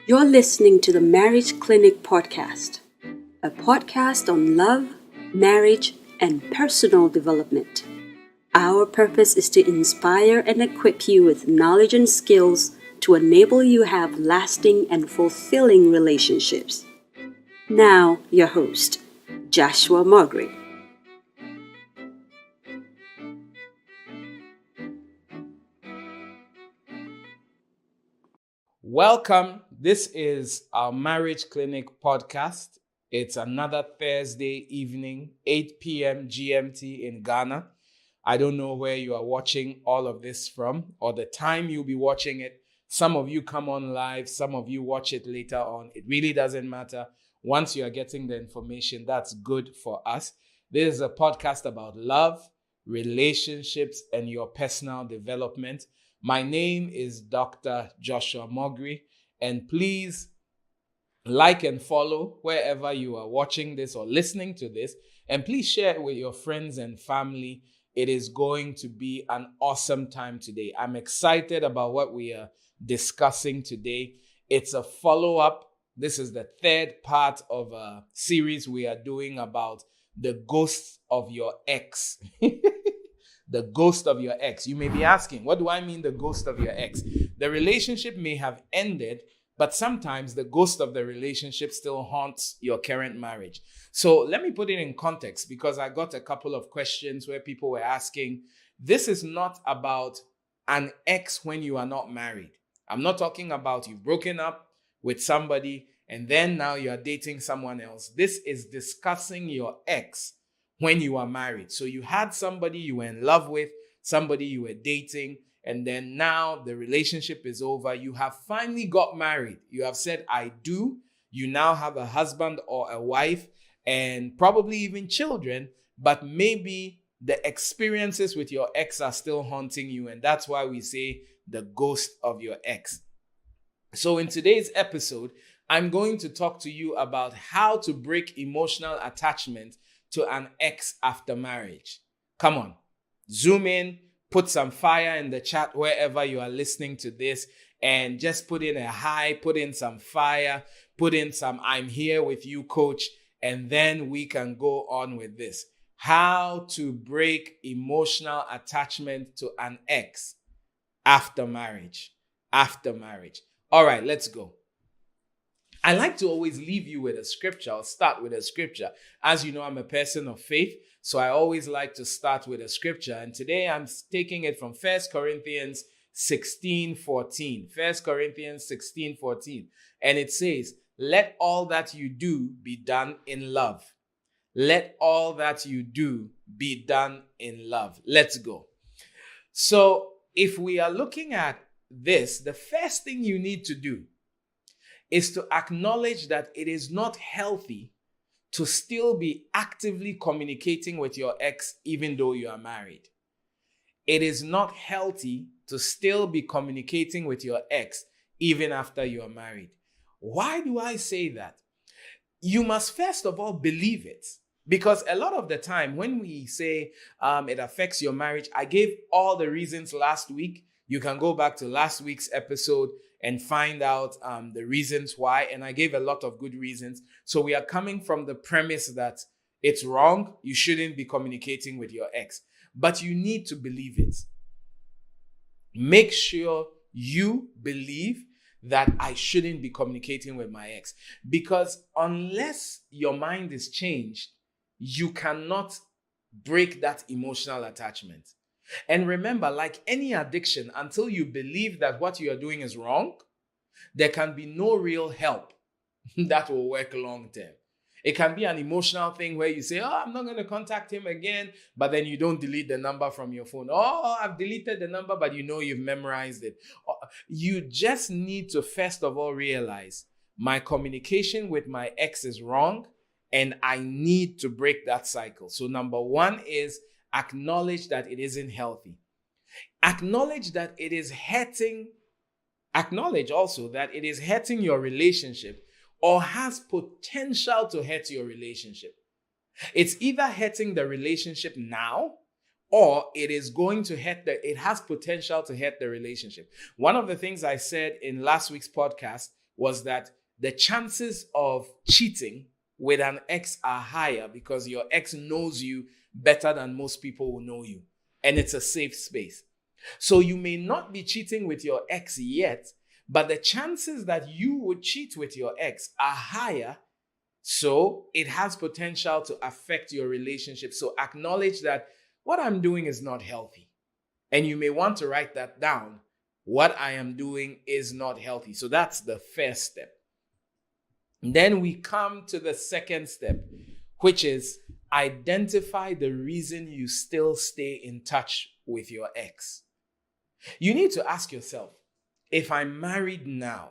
You're listening to the Marriage Clinic Podcast, a podcast on love, marriage, and personal development. Our purpose is to inspire and equip you with knowledge and skills to enable you to have lasting and fulfilling relationships. Now, your host, Joshua Margaret. Welcome. This is our Marriage Clinic podcast. It's another Thursday evening, 8 p.m. GMT in Ghana. I don't know where you are watching all of this from or the time you'll be watching it. Some of you come on live, some of you watch it later on. It really doesn't matter. Once you are getting the information, that's good for us. This is a podcast about love, relationships, and your personal development. My name is Dr. Joshua Mogri, and please like and follow wherever you are watching this or listening to this, and please share it with your friends and family. It is going to be an awesome time today. I'm excited about what we are discussing today. It's a follow-up. This is the third part of a series we are doing about the ghost of your ex. The ghost of your ex. You may be asking, what do I mean the ghost of your ex? The relationship may have ended, but sometimes the ghost of the relationship still haunts your current marriage. So let me put it in context because I got a couple of questions where people were asking, this is not about an ex when you are not married. I'm not talking about you've broken up with somebody and then now you are dating someone else. This is discussing your ex when you are married. So you had somebody you were in love with, somebody you were dating, and then now the relationship is over. You have finally got married. You have said, I do. You now have a husband or a wife and probably even children, but maybe the experiences with your ex are still haunting you. And that's why we say the ghost of your ex. So in today's episode, I'm going to talk to you about how to break emotional attachment to an ex after marriage. Come on, zoom in, put some fire in the chat wherever you are listening to this, and just put in a hi, put in some fire, put in some I'm here with you, coach, and then we can go on with this. How to break emotional attachment to an ex after marriage. After marriage. All right, let's go. I like to always leave you with a scripture. I'll start with a scripture. As you know, I'm a person of faith, so I always like to start with a scripture. And today I'm taking it from 1 Corinthians 16:14. 1 Corinthians 16:14. And it says, let all that you do be done in love. Let all that you do be done in love. Let's go. So if we are looking at this, the first thing you need to do is to acknowledge that it is not healthy to still be actively communicating with your ex even though you are married. It is not healthy to still be communicating with your ex even after you are married. Why do I say that? You must first of all believe it. Because a lot of the time when we say it affects your marriage, I gave all the reasons last week. You can go back to last week's episode and find out the reasons why. And I gave a lot of good reasons. So we are coming from the premise that it's wrong. You shouldn't be communicating with your ex. But you need to believe it. Make sure you believe that I shouldn't be communicating with my ex. Because unless your mind is changed, you cannot break that emotional attachment. And remember, like any addiction, until you believe that what you are doing is wrong, there can be no real help that will work long term. It can be an emotional thing where you say, oh, I'm not going to contact him again, but then you don't delete the number from your phone. Oh, I've deleted the number, but you know you've memorized it. You just need to first of all realize my communication with my ex is wrong, and I need to break that cycle. So number one is acknowledge that it isn't healthy. Acknowledge that it is hurting. Acknowledge also that it is hurting your relationship or has potential to hurt your relationship. It's either hurting the relationship now or it is going to it has potential to hurt the relationship. One of the things I said in last week's podcast was that the chances of cheating with an ex are higher because your ex knows you better than most people will know you. And it's a safe space. So you may not be cheating with your ex yet, but the chances that you would cheat with your ex are higher. So it has potential to affect your relationship. So acknowledge that what I'm doing is not healthy. And you may want to write that down. What I am doing is not healthy. So that's the first step. Then we come to the second step, which is identify the reason you still stay in touch with your ex. You need to ask yourself, if I'm married now,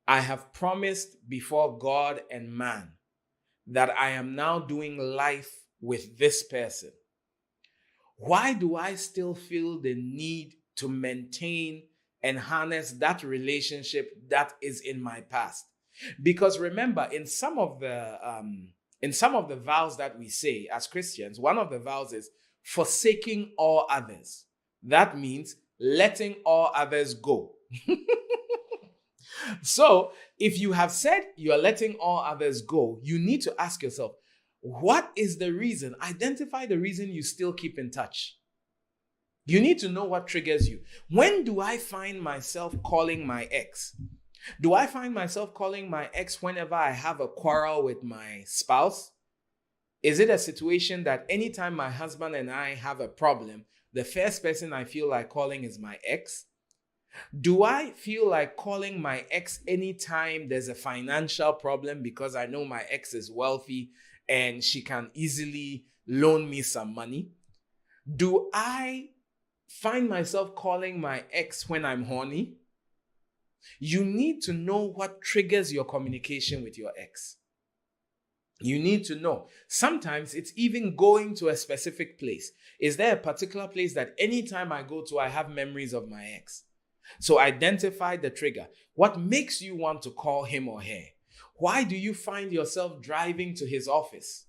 I have promised before God and man that I am now doing life with this person. Why do I still feel the need to maintain and harness that relationship that is in my past? Because remember, in some of the vows that we say as Christians, one of the vows is forsaking all others. That means letting all others go. So if you have said you are letting all others go, you need to ask yourself, what is the reason? Identify the reason you still keep in touch. You need to know what triggers you. When do I find myself calling my ex? Do I find myself calling my ex whenever I have a quarrel with my spouse? Is it a situation that anytime my husband and I have a problem, the first person I feel like calling is my ex? Do I feel like calling my ex anytime there's a financial problem because I know my ex is wealthy and she can easily loan me some money? Do I find myself calling my ex when I'm horny? You need to know what triggers your communication with your ex. You need to know. Sometimes it's even going to a specific place. Is there a particular place that anytime I go to, I have memories of my ex? So identify the trigger. What makes you want to call him or her? Why do you find yourself driving to his office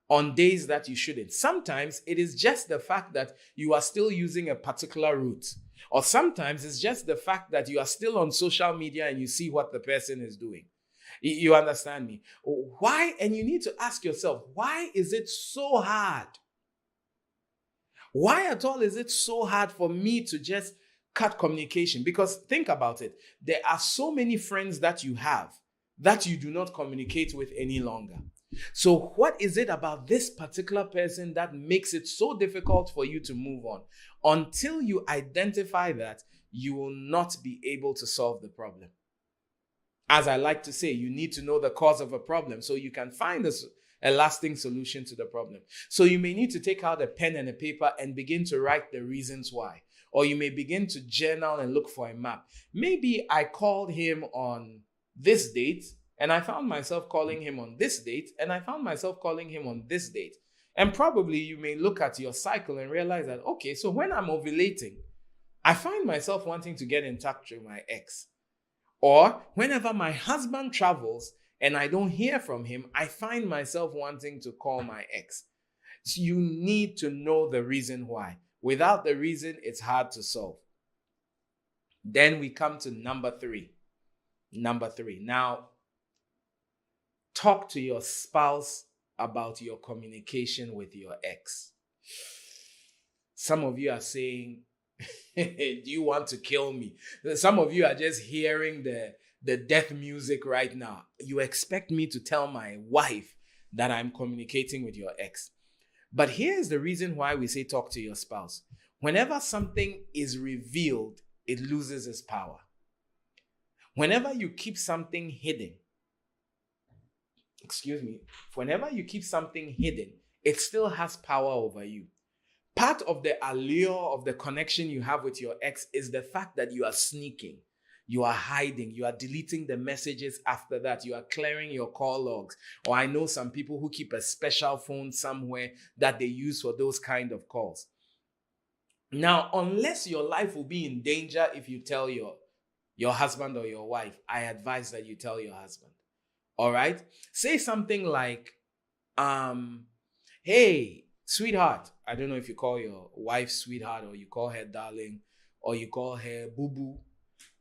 on days that you shouldn't? Sometimes it is just the fact that you are still using a particular route. Or sometimes it's just the fact that you are still on social media and you see what the person is doing. You understand me? Why? And you need to ask yourself, why is it so hard? Why at all is it so hard for me to just cut communication? Because think about it. There are so many friends that you have that you do not communicate with any longer. So what is it about this particular person that makes it so difficult for you to move on? Until you identify that, you will not be able to solve the problem. As I like to say, you need to know the cause of a problem so you can find a lasting solution to the problem. So you may need to take out a pen and a paper and begin to write the reasons why. Or you may begin to journal and look for a map. Maybe I called him on this date and I found myself calling him on this date and I found myself calling him on this date. And probably you may look at your cycle and realize that, okay, so when I'm ovulating, I find myself wanting to get in touch with my ex. Or whenever my husband travels and I don't hear from him, I find myself wanting to call my ex. So you need to know the reason why. Without the reason, it's hard to solve. Then we come to number three. Now, talk to your spouse about your communication with your ex. Some of you are saying, do you want to kill me? Some of you are just hearing the death music right now. You expect me to tell my wife that I'm communicating with your ex. But here's the reason why we say talk to your spouse. Whenever something is revealed, it loses its power. Whenever you keep something hidden, whenever you keep something hidden, it still has power over you. Part of the allure of the connection you have with your ex is the fact that you are sneaking, you are hiding, you are deleting the messages after that, you are clearing your call logs. Or I know some people who keep a special phone somewhere that they use for those kind of calls. Now, unless your life will be in danger if you tell your husband or your wife, I advise that you tell your husband. All right? Say something like, hey, sweetheart. I don't know if you call your wife sweetheart or you call her darling or you call her boo-boo.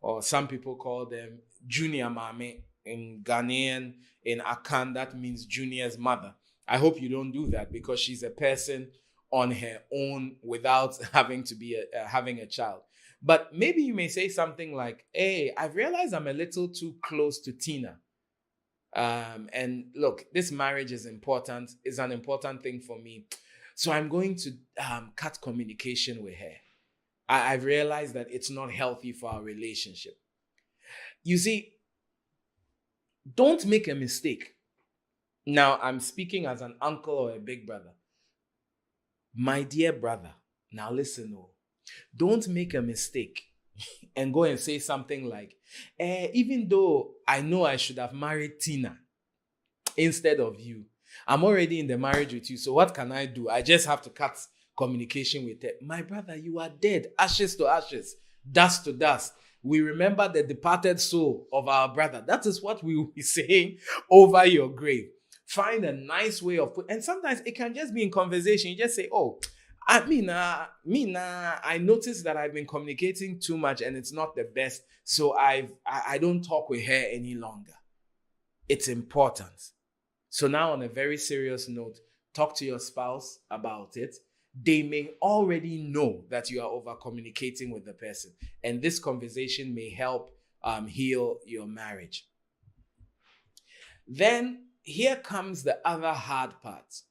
or some people call them junior mame in Ghanaian. In Akan, that means junior's mother. I hope you don't do that, because she's a person on her own without having to be having a child. But maybe you may say something like, hey, I've realized I'm a little too close to Tina. And look, this marriage is important, is an important thing for me. So I'm going to cut communication with her. I've realized that it's not healthy for our relationship. You see, don't make a mistake. Now, I'm speaking as an uncle or a big brother. My dear brother, now listen, don't make a mistake and go and say something like, even though I know I should have married Tina instead of you, I'm already in the marriage with you, so what can I do? I just have to cut communication with her. My brother, you are dead. Ashes to ashes, dust to dust. We remember the departed soul of our brother. That is what we will be saying over your grave. Find a nice way of and sometimes it can just be in conversation. You just say, I noticed that I've been communicating too much and it's not the best, so I don't talk with her any longer. It's important. So now, on a very serious note, talk to your spouse about it. They may already know that you are over communicating with the person, and this conversation may help heal your marriage. Then here comes the other hard part.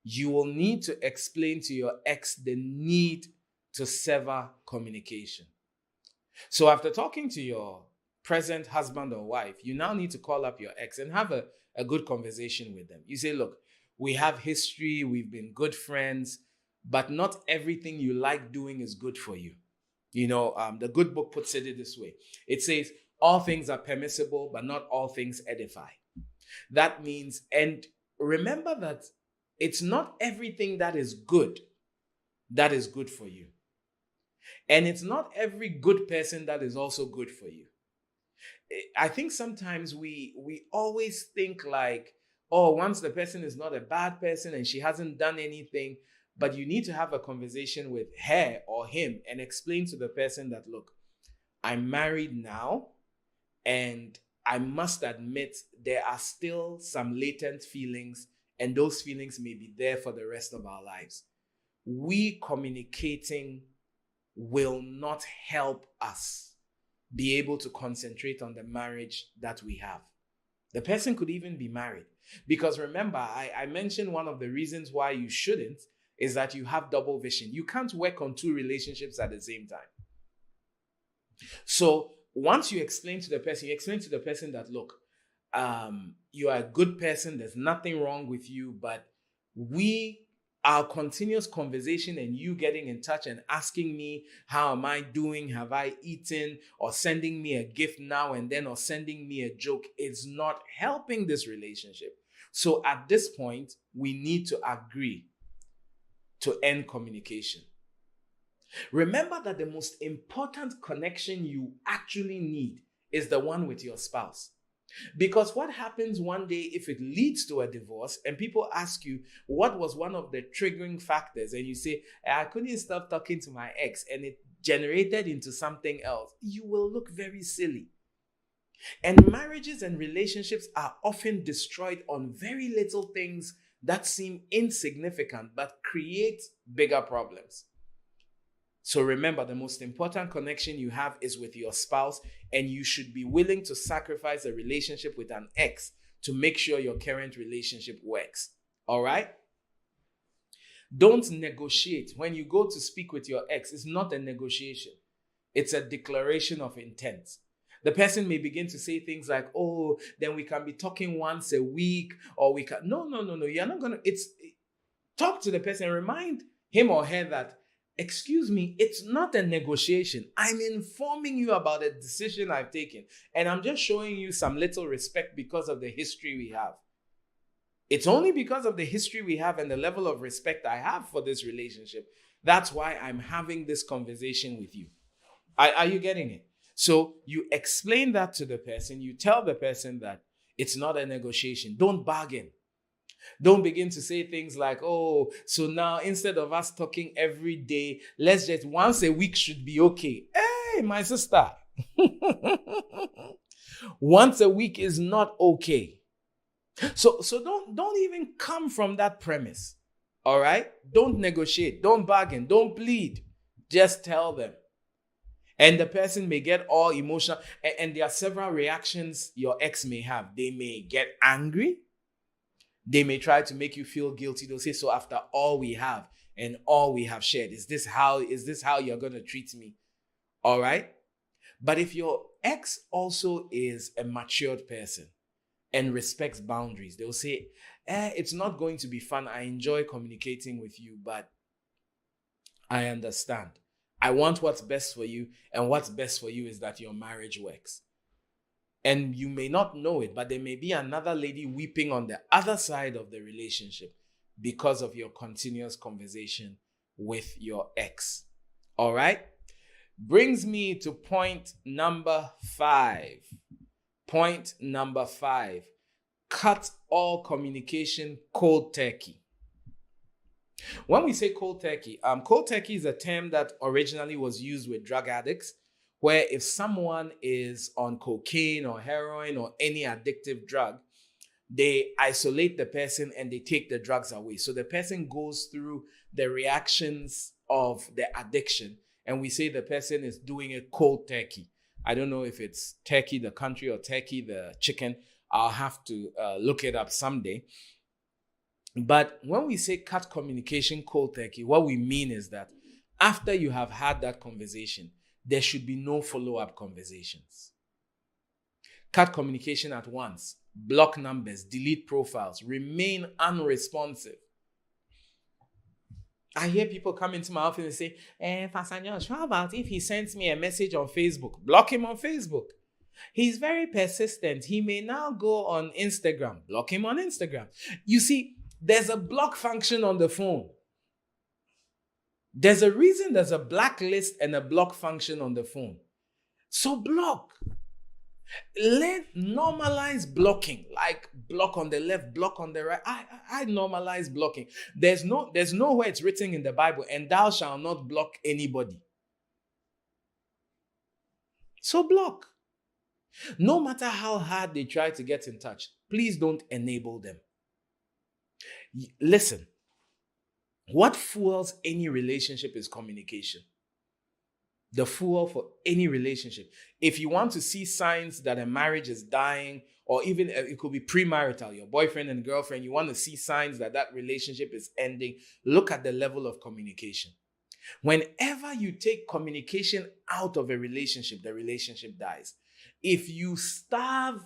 You will need to explain to your ex the need to sever communication. So after talking to your present husband or wife, you now need to call up your ex and have a good conversation with them. You say, look, we have history, we've been good friends, but not everything you like doing is good for you. The good book puts it this way. It says, all things are permissible, but not all things edify. That means, and remember that it's not everything that is good for you. And it's not every good person that is also good for you. I think sometimes we always think like, once the person is not a bad person and she hasn't done anything, but you need to have a conversation with her or him and explain to the person that, look, I'm married now, and I must admit there are still some latent feelings, and those feelings may be there for the rest of our lives. We communicating will not help us be able to concentrate on the marriage that we have. The person could even be married. Because remember, I mentioned one of the reasons why you shouldn't is that you have double vision. You can't work on two relationships at the same time. So once you explain to the person, that, look, you are a good person, there's nothing wrong with you, but our continuous conversation and you getting in touch and asking me, how am I doing? Have I eaten? Or sending me a gift now and then, or sending me a joke, is not helping this relationship. So at this point, we need to agree to end communication. Remember that the most important connection you actually need is the one with your spouse. Because what happens one day if it leads to a divorce and people ask you, what was one of the triggering factors? And you say, I couldn't stop talking to my ex and it generated into something else. You will look very silly. And marriages and relationships are often destroyed on very little things that seem insignificant but create bigger problems. So remember, the most important connection you have is with your spouse, and you should be willing to sacrifice a relationship with an ex to make sure your current relationship works. All right? Don't negotiate. When you go to speak with your ex, it's not a negotiation. It's a declaration of intent. The person may begin to say things like, then we can be talking once a week, or we can... No. You're not going to... Talk to the person. Remind him or her that, excuse me, it's not a negotiation. I'm informing you about a decision I've taken. And I'm just showing you some little respect because of the history we have. It's only because of the history we have and the level of respect I have for this relationship. That's why I'm having this conversation with you. Are you getting it? So you explain that to the person. You tell the person that it's not a negotiation. Don't bargain. Don't begin to say things like, so now instead of us talking every day, let's just once a week should be okay. Hey, my sister, Once a week is not okay. So don't even come from that premise. All right? Don't negotiate, don't bargain, don't plead. Just tell them. And the person may get all emotional. And there are several reactions your ex may have. They may get angry. They may try to make you feel guilty. They'll say, so after all we have and all we have shared, is this how you're going to treat me? All right? But if your ex also is a matured person and respects boundaries, they'll say, it's not going to be fun. I enjoy communicating with you, but I understand. I want what's best for you, and what's best for you is that your marriage works. And you may not know it, but there may be another lady weeping on the other side of the relationship because of your continuous conversation with your ex. All right? Brings me to point number 5. Point number 5. Cut all communication cold turkey. When we say cold turkey is a term that originally was used with drug addicts, where if someone is on cocaine or heroin or any addictive drug, they isolate the person and they take the drugs away. So the person goes through the reactions of the addiction, and we say the person is doing a cold turkey. I don't know if it's Turkey the country or Turkey the chicken. I'll have to look it up someday. But when we say cut communication cold turkey, what we mean is that after you have had that conversation, there should be no follow-up conversations. Cut communication at once. Block numbers, delete profiles, remain unresponsive. I hear people come into my office and say, Pastor Josh, how about if he sends me a message on Facebook? Block him on Facebook. He's very persistent. He may now go on Instagram. Block him on Instagram. You see, there's a block function on the phone. There's a reason there's a blacklist and a block function on the phone. So block. Normalize blocking, like block on the left, block on the right. I normalize blocking. There's nowhere it's written in the Bible, and thou shalt not block anybody. So block. No matter how hard they try to get in touch, please don't enable them. Listen, what fuels any relationship is communication. The fuel for any relationship. If you want to see signs that a marriage is dying, or even it could be premarital, your boyfriend and girlfriend, you want to see signs that that relationship is ending, look at the level of communication. Whenever you take communication out of a relationship, the relationship dies. If you starve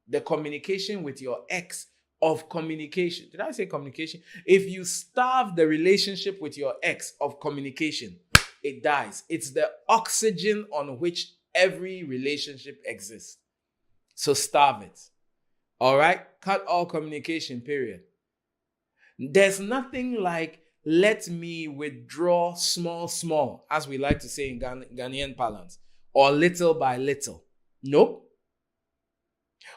the communication with your ex of communication, did I say communication? If you starve the relationship with your ex of communication, it dies. It's the oxygen on which every relationship exists. So starve it. All right? Cut all communication, period. There's nothing like let me withdraw small, as we like to say in Ghanaian parlance, or little by little. Nope.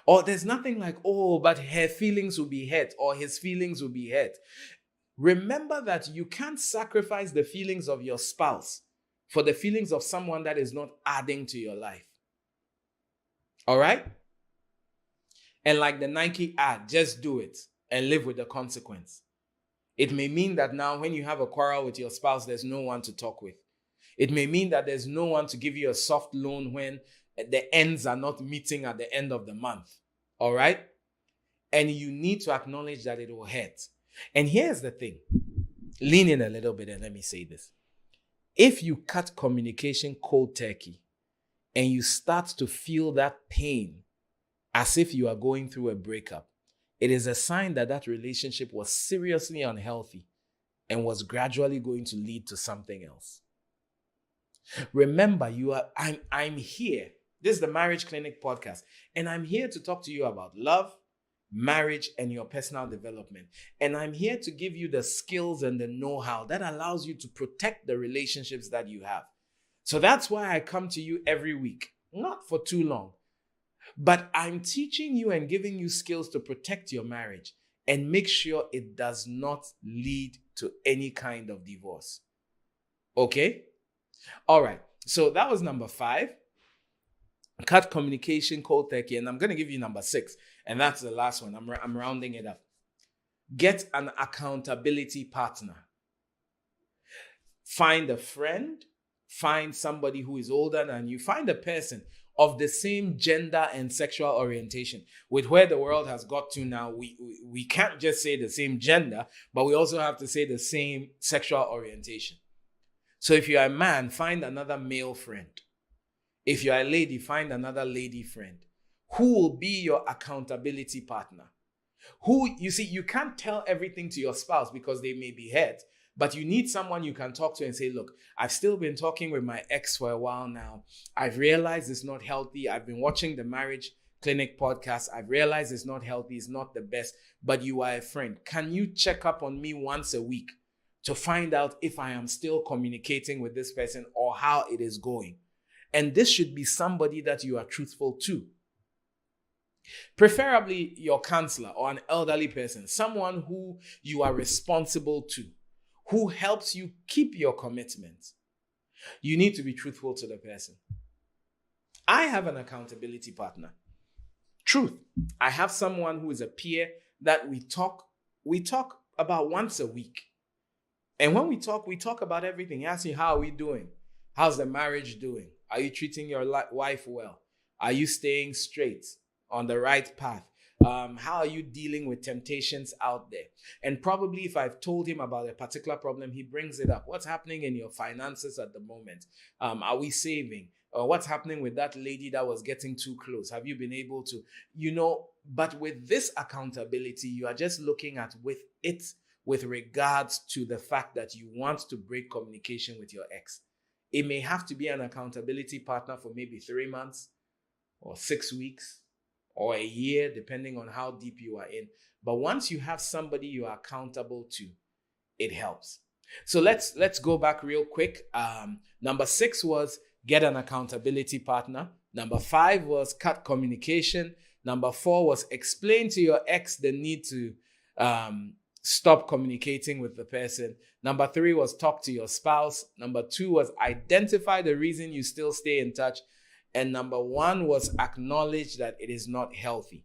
Or there's nothing like, but her feelings will be hurt, or his feelings will be hurt. Remember that you can't sacrifice the feelings of your spouse for the feelings of someone that is not adding to your life. All right? And like the Nike ad, just do it and live with the consequence. It may mean that now when you have a quarrel with your spouse, there's no one to talk with. It may mean that there's no one to give you a soft loan when the ends are not meeting at the end of the month. All right? And you need to acknowledge that it will hurt. And here's the thing. Lean in a little bit and let me say this. If you cut communication cold turkey and you start to feel that pain as if you are going through a breakup, it is a sign that that relationship was seriously unhealthy and was gradually going to lead to something else. Remember, I'm here. This is the Marriage Clinic podcast, and I'm here to talk to you about love, marriage, and your personal development. And I'm here to give you the skills and the know-how that allows you to protect the relationships that you have. So that's why I come to you every week, not for too long, but I'm teaching you and giving you skills to protect your marriage and make sure it does not lead to any kind of divorce. Okay? All right. So that was number 5. cut communication cold turkey. And I'm going to give you number 6. And that's the last one. I'm rounding it up. Get an accountability partner. Find a friend, find somebody who is older than you, find a person of the same gender and sexual orientation. With where the world has got to now, we can't just say the same gender, but we also have to say the same sexual orientation. So if you're a man, find another male friend. If you're a lady, find another lady friend. Who will be your accountability partner? You see, you can't tell everything to your spouse because they may be hurt. But you need someone you can talk to and say, look, I've still been talking with my ex for a while now. I've realized it's not healthy. I've been watching the Marriage Clinic podcast. I've realized it's not healthy. It's not the best. But you are a friend. Can you check up on me once a week to find out if I am still communicating with this person or how it is going? And this should be somebody that you are truthful to. Preferably your counselor or an elderly person, someone who you are responsible to, who helps you keep your commitment. You need to be truthful to the person. I have an accountability partner. Truth. I have someone who is a peer that we talk about once a week. And when we talk about everything. He asks me, how are we doing? How's the marriage doing? Are you treating your wife well? Are you staying straight on the right path? How are you dealing with temptations out there? And probably if I've told him about a particular problem, he brings it up. What's happening in your finances at the moment? Are we saving? Or what's happening with that lady that was getting too close? Have you been able to, but with this accountability, you are just looking at with regards to the fact that you want to break communication with your ex. It may have to be an accountability partner for maybe 3 months or 6 weeks or a year, depending on how deep you are in. But once you have somebody you are accountable to, it helps. So let's go back real quick. Number 6 was get an accountability partner. Number 5 was cut communication. Number 4 was explain to your ex the need to stop communicating with the person. Number 3 was talk to your spouse. Number 2 was identify the reason you still stay in touch. And number 1 was acknowledge that it is not healthy.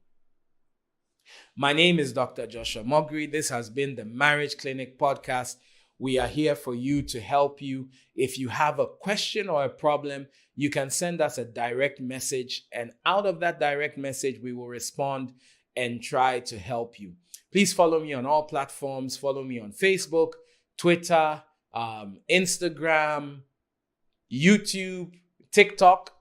My name is Dr. Joshua Mogri. This has been the Marriage Clinic podcast. We are here for you to help you. If you have a question or a problem, you can send us a direct message. And out of that direct message, we will respond and try to help you. Please follow me on all platforms. Follow me on Facebook, Twitter, Instagram, YouTube, TikTok.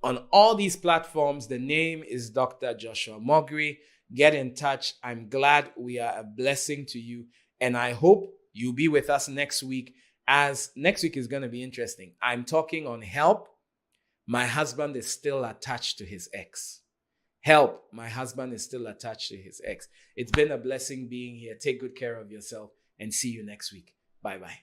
On all these platforms, the name is Dr. Joshua Mogri. Get in touch. I'm glad we are a blessing to you. And I hope you'll be with us next week, as next week is going to be interesting. I'm talking on help. My husband is still attached to his ex. Help. My husband is still attached to his ex. It's been a blessing being here. Take good care of yourself and see you next week. Bye-bye.